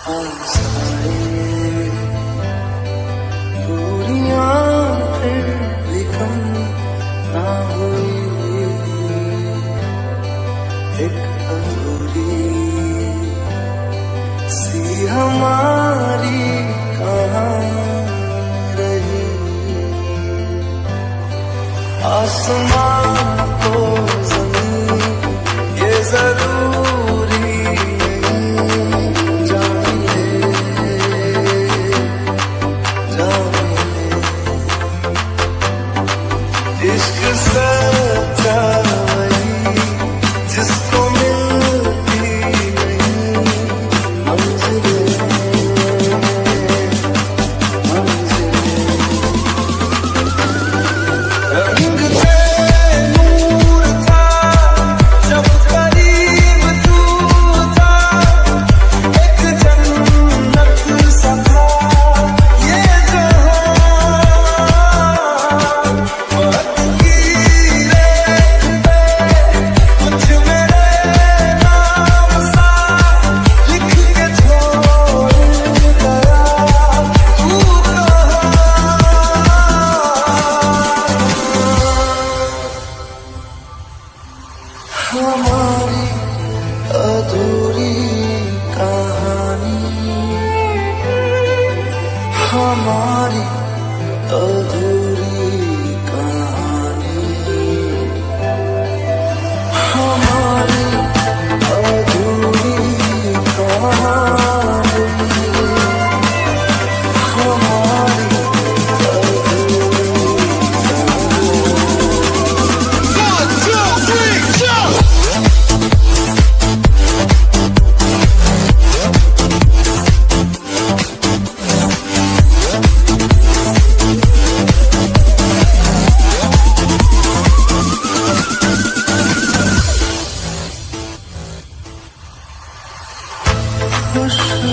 आसाए दूरियां फिर भी कम ना हुई, एक अधूरी सी हमारी कहाँ रही। आसमां को ज़मीन ये जरूरी नहीं, जानिए जानिए इश्क सच्चाई जिसको मिलती नहीं, मंजिलें मंजिलें रंग थे नूर था जब करीब तू था, एक जन्नत सा था ये जहां। वक्त की रेत पे कुछ मेरे नाम सा लिख के छोड़ गया तू हमारी अधूरी कहानी, हमारी अधूरी कहानी, हमारी अधूरी कहानी, हमारी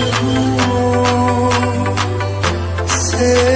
खुशबुओं से